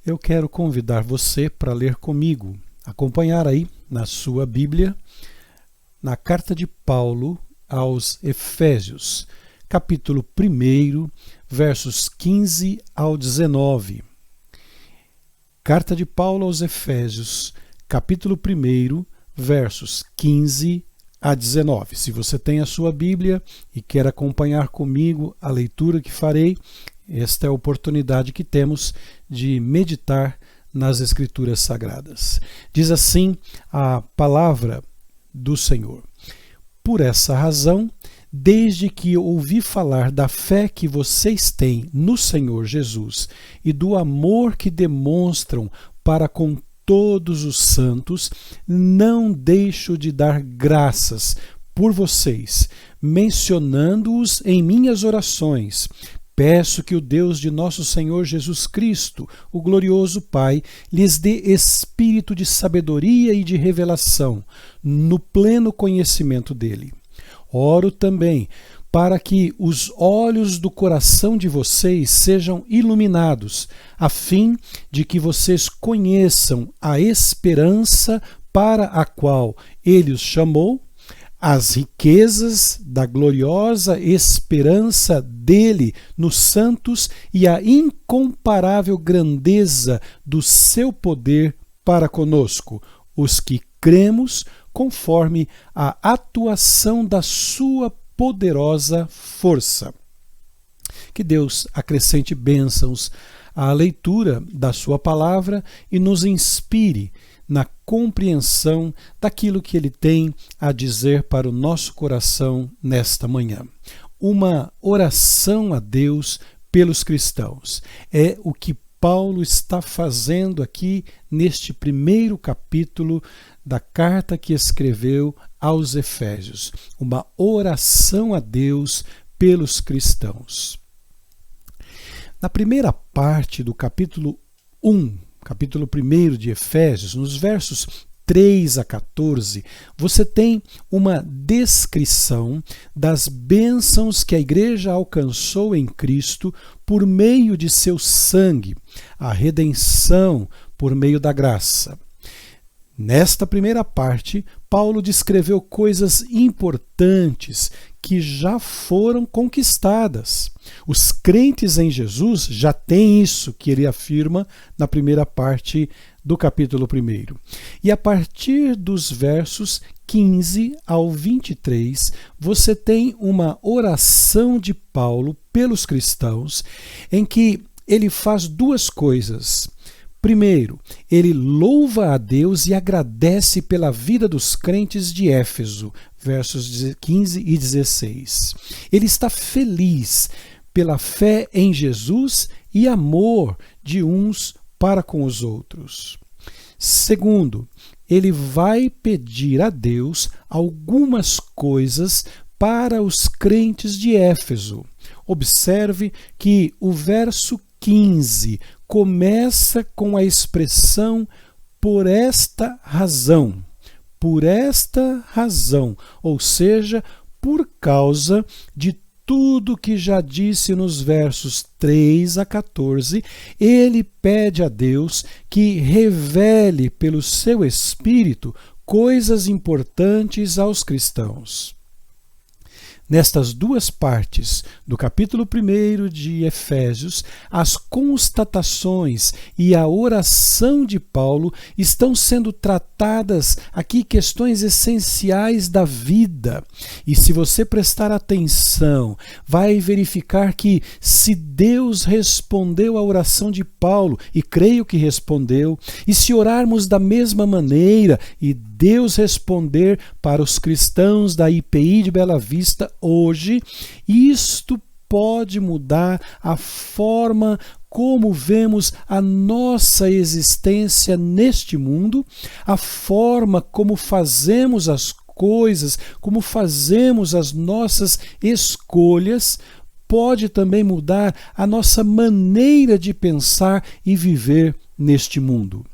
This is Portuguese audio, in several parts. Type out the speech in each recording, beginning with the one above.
Eu quero convidar você para ler comigo, acompanhar aí na sua Bíblia, na carta de Paulo aos Efésios, capítulo 1, versos 15 ao 19. Carta de Paulo aos Efésios, capítulo 1, versos 15 a 19. Se você tem a sua Bíblia e quer acompanhar comigo a leitura que farei, esta é a oportunidade que temos de meditar nas Escrituras Sagradas. Diz assim a palavra do Senhor: Por essa razão, desde que ouvi falar da fé que vocês têm no Senhor Jesus e do amor que demonstram para com todos os santos, não deixo de dar graças por vocês, mencionando-os em minhas orações. Peço que o Deus de nosso Senhor Jesus Cristo, o glorioso Pai, lhes dê espírito de sabedoria e de revelação, no pleno conhecimento dele. Oro também para que os olhos do coração de vocês sejam iluminados, a fim de que vocês conheçam a esperança para a qual ele os chamou, as riquezas da gloriosa esperança dele nos santos e a incomparável grandeza do seu poder para conosco, os que cremos conforme a atuação da sua poderosa força. Que Deus acrescente bênçãos à leitura da sua palavra e nos inspire na compreensão daquilo que ele tem a dizer para o nosso coração nesta manhã. Uma oração a Deus pelos cristãos. É o que Paulo está fazendo aqui neste primeiro capítulo da carta que escreveu aos Efésios. Uma oração a Deus pelos cristãos. Na primeira parte do capítulo 1 de Efésios, nos versos 3 a 14, você tem uma descrição das bênçãos que a igreja alcançou em Cristo por meio de seu sangue, a redenção por meio da graça. Nesta primeira parte, Paulo descreveu coisas importantes que já foram conquistadas. Os crentes em Jesus já têm isso que ele afirma na primeira parte do capítulo 1. E a partir dos versos 15 ao 23, você tem uma oração de Paulo pelos cristãos, em que ele faz duas coisas. Primeiro, ele louva a Deus e agradece pela vida dos crentes de Éfeso, versos 15 e 16. Ele está feliz pela fé em Jesus e amor de uns para com os outros. Segundo, ele vai pedir a Deus algumas coisas para os crentes de Éfeso. Observe que o verso 15 começa com a expressão por esta razão, ou seja, por causa de tudo que já disse nos versos 3 a 14, ele pede a Deus que revele pelo seu Espírito coisas importantes aos cristãos. Nestas duas partes do capítulo 1 de Efésios, as constatações e a oração de Paulo estão sendo tratadas aqui questões essenciais da vida. E se você prestar atenção, vai verificar que se Deus respondeu à oração de Paulo, e creio que respondeu, e se orarmos da mesma maneira e Deus responder para os cristãos da IPI de Bela Vista hoje, isto pode mudar a forma como vemos a nossa existência neste mundo, a forma como fazemos as coisas, como fazemos as nossas escolhas, pode também mudar a nossa maneira de pensar e viver neste mundo.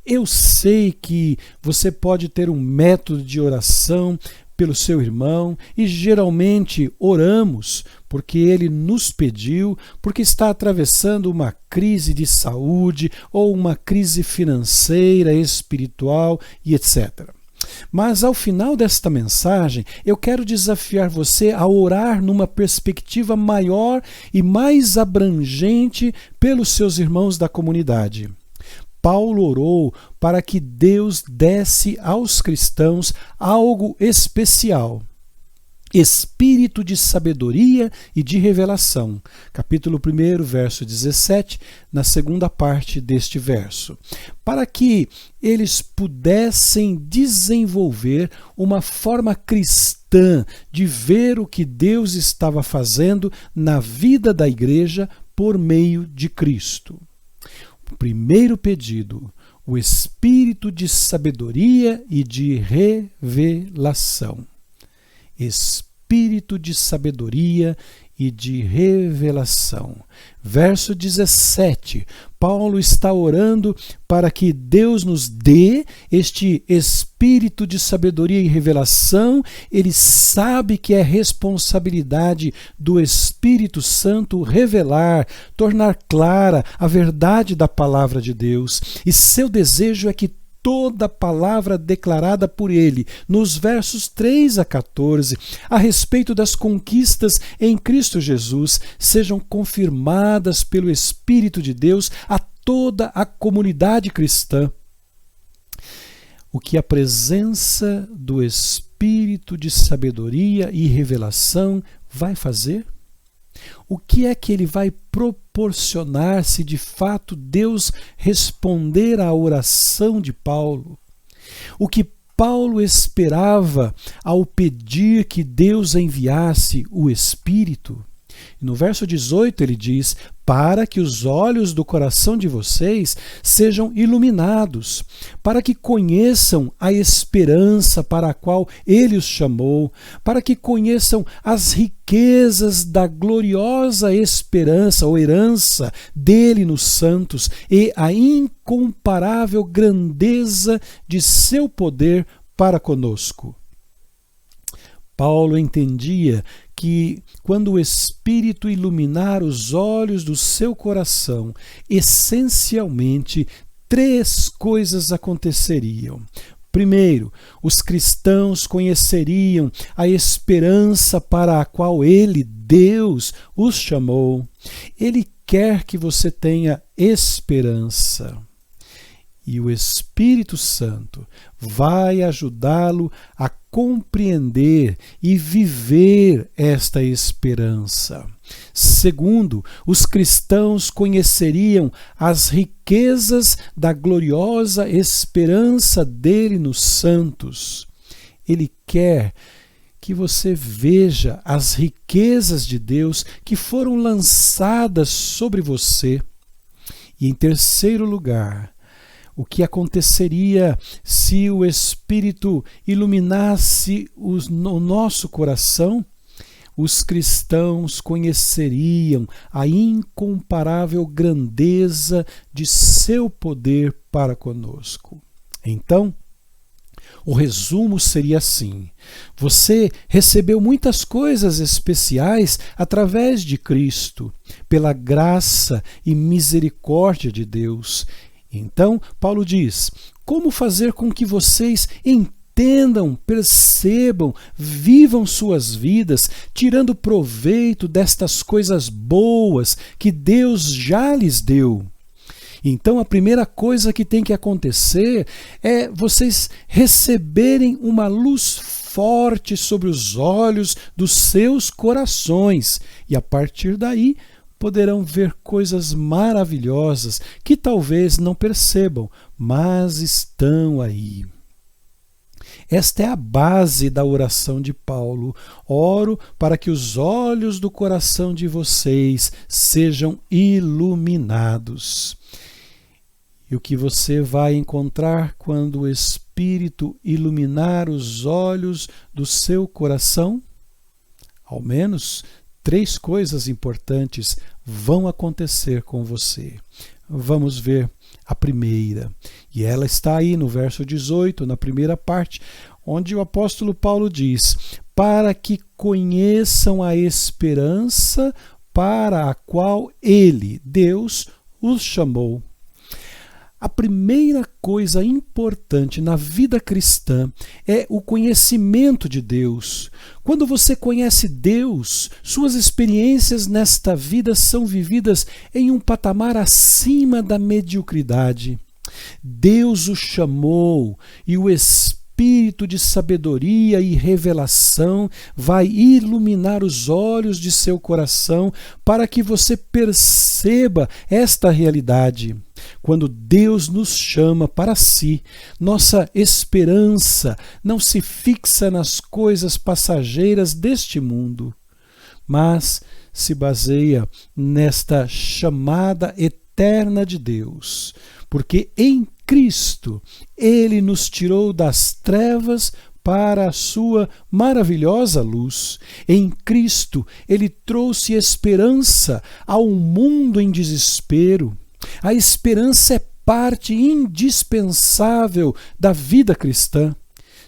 Eu sei que você pode ter um método de oração pelo seu irmão e geralmente oramos porque ele nos pediu, porque está atravessando uma crise de saúde ou uma crise financeira, espiritual e etc. Mas ao final desta mensagem, eu quero desafiar você a orar numa perspectiva maior e mais abrangente pelos seus irmãos da comunidade. Paulo orou para que Deus desse aos cristãos algo especial. Espírito de sabedoria e de revelação. Capítulo 1, verso 17, na segunda parte deste verso. Para que eles pudessem desenvolver uma forma cristã de ver o que Deus estava fazendo na vida da igreja por meio de Cristo. O primeiro pedido, o espírito de sabedoria e de revelação. Espírito de sabedoria e de revelação. Verso 17. Paulo está orando para que Deus nos dê este espírito de sabedoria e revelação. Ele sabe que é responsabilidade do Espírito Santo revelar, tornar clara a verdade da palavra de Deus. E seu desejo é que toda palavra declarada por ele, nos versos 3 a 14, a respeito das conquistas em Cristo Jesus, sejam confirmadas pelo Espírito de Deus a toda a comunidade cristã. O que a presença do Espírito de sabedoria e revelação vai fazer? O que é que ele vai proporcionar se de fato Deus responder à oração de Paulo? O que Paulo esperava ao pedir que Deus enviasse o Espírito? No verso 18 ele diz: para que os olhos do coração de vocês sejam iluminados, para que conheçam a esperança para a qual ele os chamou, para que conheçam as riquezas da gloriosa esperança ou herança dele nos santos e a incomparável grandeza de seu poder para conosco. Paulo entendia que quando o Espírito iluminar os olhos do seu coração, essencialmente 3 coisas aconteceriam. Primeiro, os cristãos conheceriam a esperança para a qual ele, Deus, os chamou. Ele quer que você tenha esperança. E o Espírito Santo vai ajudá-lo a compreender e viver esta esperança. Segundo, os cristãos conheceriam as riquezas da gloriosa esperança dele nos santos. Ele quer que você veja as riquezas de Deus que foram lançadas sobre você. E em terceiro lugar, o que aconteceria se o Espírito iluminasse o nosso coração? Os cristãos conheceriam a incomparável grandeza de seu poder para conosco. Então, o resumo seria assim: você recebeu muitas coisas especiais através de Cristo, pela graça e misericórdia de Deus. Então, Paulo diz: como fazer com que vocês entendam, percebam, vivam suas vidas, tirando proveito destas coisas boas que Deus já lhes deu? Então, a primeira coisa que tem que acontecer é vocês receberem uma luz forte sobre os olhos dos seus corações, e a partir daí poderão ver coisas maravilhosas que talvez não percebam, mas estão aí. Esta é a base da oração de Paulo. Oro para que os olhos do coração de vocês sejam iluminados. E o que você vai encontrar quando o Espírito iluminar os olhos do seu coração? Ao menos 3 coisas importantes vão acontecer com você. Vamos ver a primeira. E ela está aí no verso 18, na primeira parte, onde o apóstolo Paulo diz: para que conheçam a esperança para a qual ele, Deus, os chamou. A primeira coisa importante na vida cristã é o conhecimento de Deus. Quando você conhece Deus, suas experiências nesta vida são vividas em um patamar acima da mediocridade. Deus o chamou e o Espírito de sabedoria e revelação vai iluminar os olhos de seu coração para que você perceba esta realidade. Quando Deus nos chama para si, nossa esperança não se fixa nas coisas passageiras deste mundo, mas se baseia nesta chamada eterna de Deus, porque em Cristo Ele nos tirou das trevas para a sua maravilhosa luz. Em Cristo Ele trouxe esperança a um mundo em desespero. A esperança é parte indispensável da vida cristã.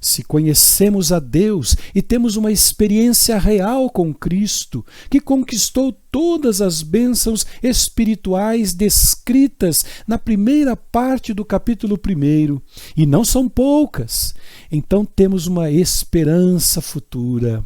Se conhecemos a Deus e temos uma experiência real com Cristo, que conquistou todas as bênçãos espirituais descritas na primeira parte do capítulo 1, e não são poucas, então temos uma esperança futura.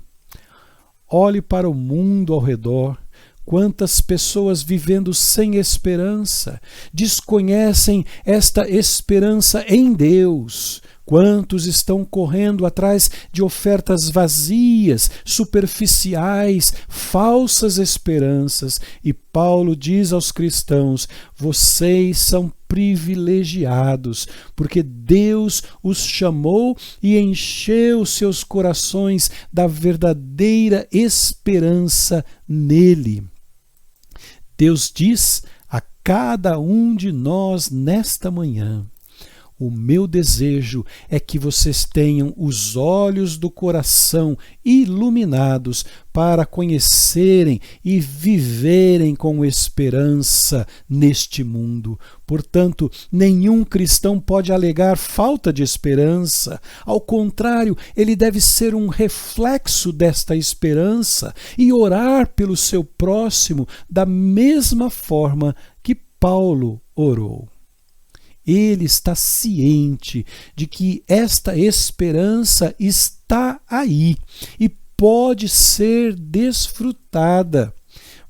Olhe para o mundo ao redor. Quantas pessoas vivendo sem esperança desconhecem esta esperança em Deus? Quantos estão correndo atrás de ofertas vazias, superficiais, falsas esperanças? E Paulo diz aos cristãos: vocês são privilegiados, porque Deus os chamou e encheu seus corações da verdadeira esperança nele. Deus diz a cada um de nós nesta manhã: o meu desejo é que vocês tenham os olhos do coração iluminados para conhecerem e viverem com esperança neste mundo. Portanto, nenhum cristão pode alegar falta de esperança. Ao contrário, ele deve ser um reflexo desta esperança e orar pelo seu próximo da mesma forma que Paulo orou. Ele está ciente de que esta esperança está aí e pode ser desfrutada.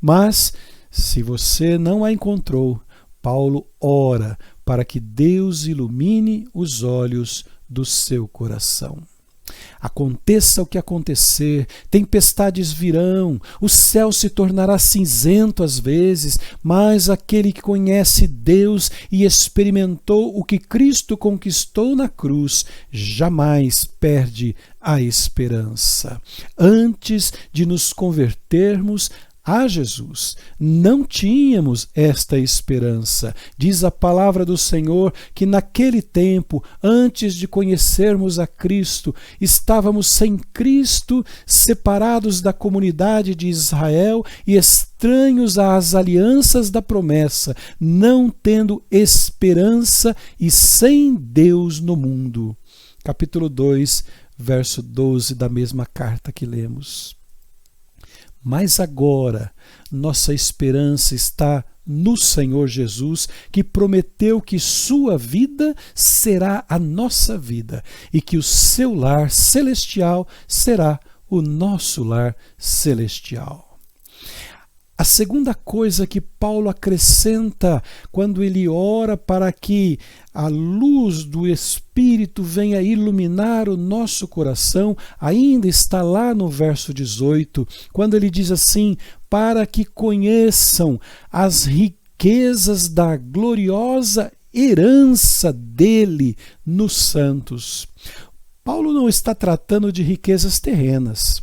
Mas, se você não a encontrou, Paulo ora para que Deus ilumine os olhos do seu coração. Aconteça o que acontecer, tempestades virão, o céu se tornará cinzento às vezes, mas aquele que conhece Deus e experimentou o que Cristo conquistou na cruz, jamais perde a esperança. Antes de nos convertermos a Jesus, não tínhamos esta esperança. Diz a palavra do Senhor que naquele tempo, antes de conhecermos a Cristo, estávamos sem Cristo, separados da comunidade de Israel e estranhos às alianças da promessa, não tendo esperança e sem Deus no mundo. Capítulo 2, verso 12 da mesma carta que lemos. Mas agora nossa esperança está no Senhor Jesus, que prometeu que sua vida será a nossa vida e que o seu lar celestial será o nosso lar celestial. A segunda coisa que Paulo acrescenta quando ele ora para que a luz do Espírito venha iluminar o nosso coração, ainda está lá no verso 18, quando ele diz assim: para que conheçam as riquezas da gloriosa herança dele nos santos. Paulo não está tratando de riquezas terrenas.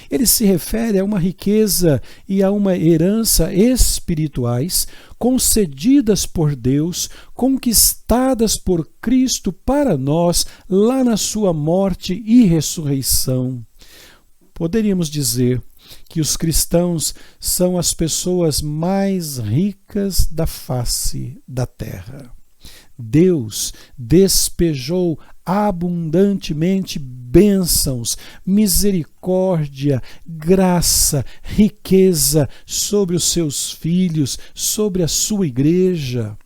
Ele se refere a uma riqueza e a uma herança espirituais concedidas por Deus, conquistadas por Cristo para nós lá na sua morte e ressurreição. Poderíamos dizer que os cristãos são as pessoas mais ricas da face da terra. Deus despejou abundantemente bênçãos, misericórdia, graça, riqueza sobre os seus filhos, sobre a sua igreja.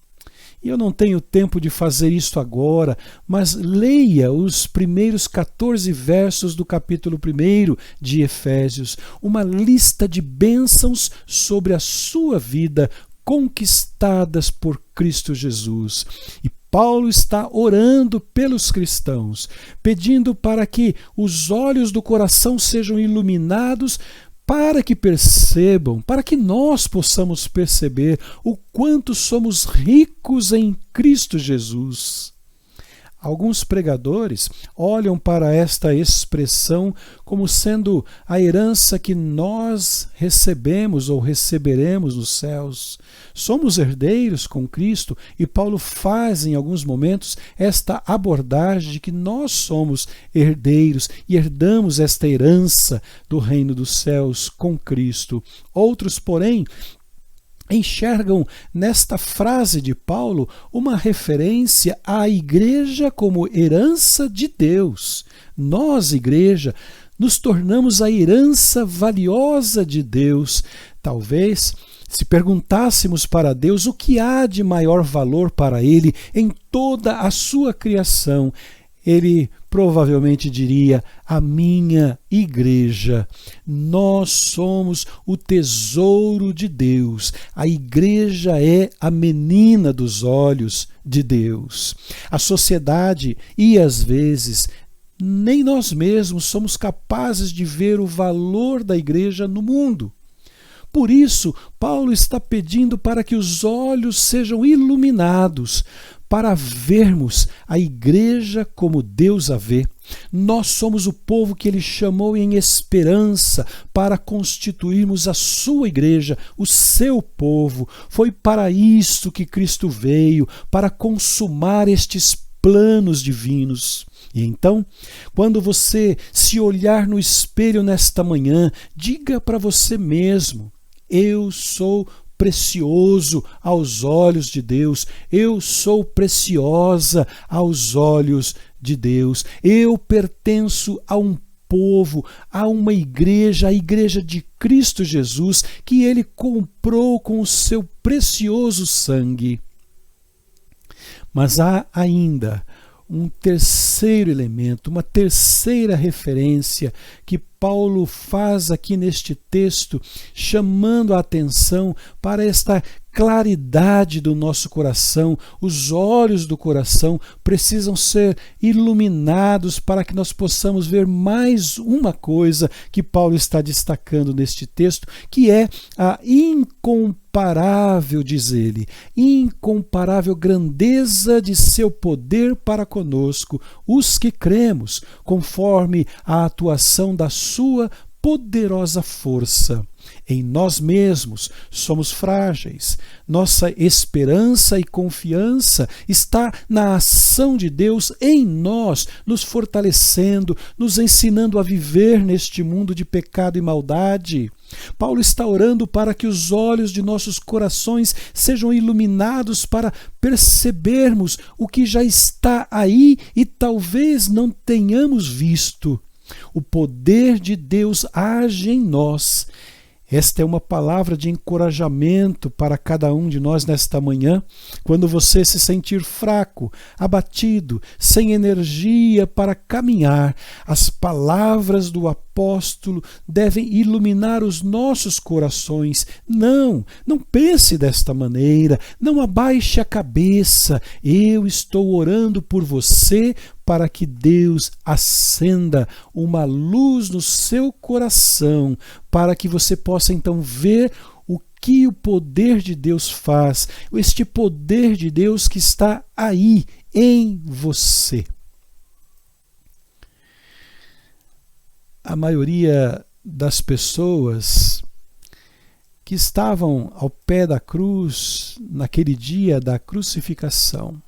E eu não tenho tempo de fazer isso agora, mas leia os primeiros 14 versos do capítulo 1 de Efésios, uma lista de bênçãos sobre a sua vida, conquistadas por Cristo Jesus. E Paulo está orando pelos cristãos, pedindo para que os olhos do coração sejam iluminados, para que percebam, para que nós possamos perceber o quanto somos ricos em Cristo Jesus. Alguns pregadores olham para esta expressão como sendo a herança que nós recebemos ou receberemos nos céus. Somos herdeiros com Cristo e Paulo faz em alguns momentos esta abordagem de que nós somos herdeiros e herdamos esta herança do reino dos céus com Cristo. Outros, porém, enxergam nesta frase de Paulo uma referência à igreja como herança de Deus. Nós, igreja, nos tornamos a herança valiosa de Deus. Talvez, se perguntássemos para Deus o que há de maior valor para Ele em toda a sua criação, Ele provavelmente diria: a minha igreja. Nós somos o tesouro de Deus. A igreja é a menina dos olhos de Deus. A sociedade e, às vezes, nem nós mesmos somos capazes de ver o valor da igreja no mundo. Por isso, Paulo está pedindo para que os olhos sejam iluminados, para vermos a igreja como Deus a vê. Nós somos o povo que Ele chamou em esperança para constituirmos a sua igreja, o seu povo. Foi para isso que Cristo veio, para consumar estes planos divinos. E então, quando você se olhar no espelho nesta manhã, diga para você mesmo: eu sou precioso aos olhos de Deus, eu sou preciosa aos olhos de Deus, eu pertenço a um povo, a uma igreja, a igreja de Cristo Jesus, que Ele comprou com o seu precioso sangue. Mas há ainda um terceiro elemento, uma terceira referência que Paulo faz aqui neste texto, chamando a atenção para esta claridade do nosso coração. Os olhos do coração precisam ser iluminados para que nós possamos ver mais uma coisa que Paulo está destacando neste texto, que é a incomparável, diz ele, incomparável grandeza de seu poder para conosco, os que cremos, conforme a atuação da sua poderosa força. Em nós mesmos somos frágeis. Nossa esperança e confiança está na ação de Deus em nós, nos fortalecendo, nos ensinando a viver neste mundo de pecado e maldade. Paulo está orando para que os olhos de nossos corações sejam iluminados para percebermos o que já está aí e talvez não tenhamos visto. O poder de Deus age em nós. Esta é uma palavra de encorajamento para cada um de nós nesta manhã, quando você se sentir fraco, abatido, sem energia para caminhar. As palavras do apóstolo devem iluminar os nossos corações. Não pense desta maneira, não abaixe a cabeça. Eu estou orando por você para que Deus acenda uma luz no seu coração, para que você possa então ver o que o poder de Deus faz, este poder de Deus que está aí em você. A maioria das pessoas que estavam ao pé da cruz naquele dia da crucificação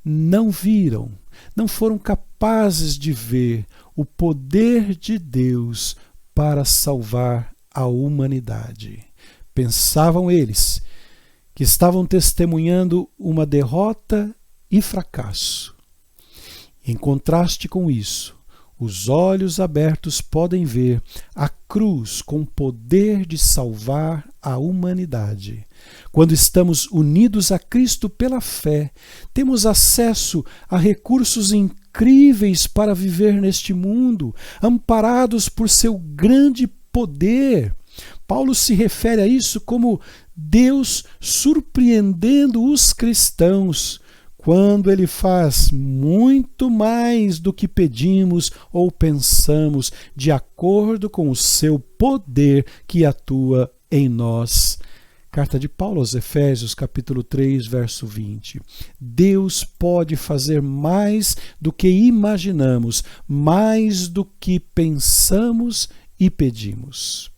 não viram, não foram capazes de ver o poder de Deus para salvar a humanidade. Pensavam eles que estavam testemunhando uma derrota e fracasso. Em contraste com isso, os olhos abertos podem ver a cruz com poder de salvar a humanidade. Quando estamos unidos a Cristo pela fé, temos acesso a recursos incríveis para viver neste mundo, amparados por seu grande poder. Paulo se refere a isso como Deus surpreendendo os cristãos, quando ele faz muito mais do que pedimos ou pensamos, de acordo com o seu poder que atua em nós. Carta de Paulo aos Efésios, capítulo 3, verso 20. Deus pode fazer mais do que imaginamos, mais do que pensamos e pedimos.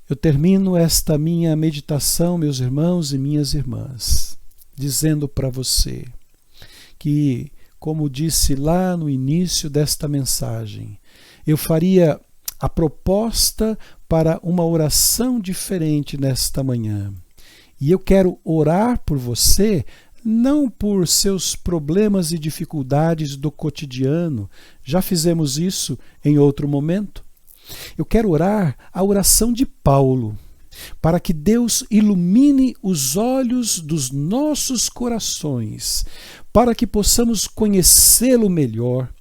Eu termino esta minha meditação, meus irmãos e minhas irmãs, dizendo para você que, como disse lá no início desta mensagem, eu faria a proposta para uma oração diferente nesta manhã. E eu quero orar por você, não por seus problemas e dificuldades do cotidiano, já fizemos isso em outro momento. Eu quero orar a oração de Paulo, para que Deus ilumine os olhos dos nossos corações, para que possamos conhecê-lo melhor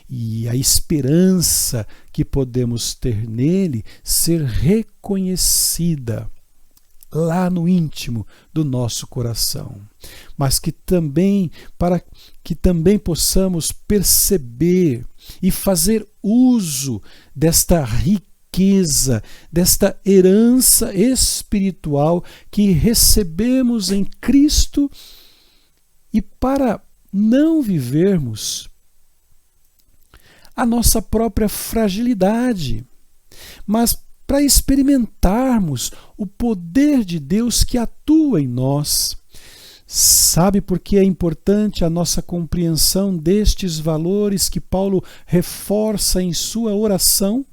e a esperança que podemos ter nele ser reconhecida lá no íntimo do nosso coração, mas que também para que também possamos perceber e fazer uso desta riqueza, desta herança espiritual que recebemos em Cristo, e para não vivermos a nossa própria fragilidade, mas para experimentarmos o poder de Deus que atua em nós. Sabe por que é importante a nossa compreensão destes valores que Paulo reforça em sua oração?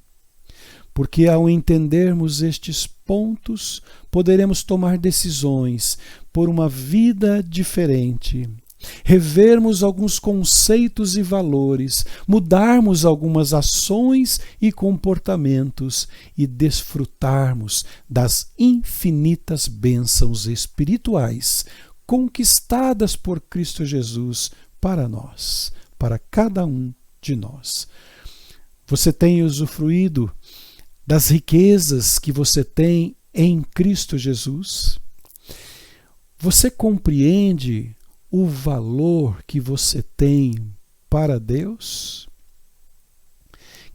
Porque ao entendermos estes pontos, poderemos tomar decisões por uma vida diferente, revermos alguns conceitos e valores, mudarmos algumas ações e comportamentos e desfrutarmos das infinitas bênçãos espirituais conquistadas por Cristo Jesus para nós, para cada um de nós. Você tem usufruído das riquezas que você tem em Cristo Jesus? Você compreende o valor que você tem para Deus?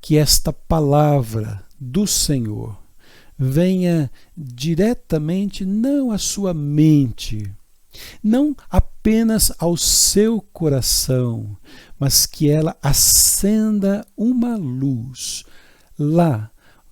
Que esta palavra do Senhor venha diretamente não à sua mente, não apenas ao seu coração, mas que ela acenda uma luz lá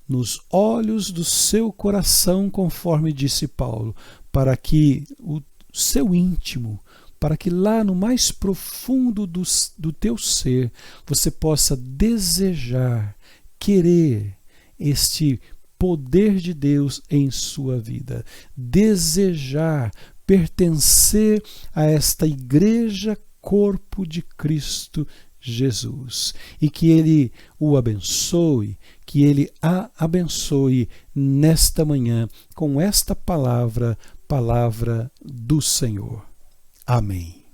nos olhos do seu coração, conforme disse Paulo, para que o seu íntimo, para que lá no mais profundo do teu ser você possa desejar, querer este poder de Deus em sua vida, desejar pertencer a esta igreja, corpo de Cristo Jesus, e que Ele o abençoe, que Ele a abençoe nesta manhã com esta palavra do Senhor. Amém.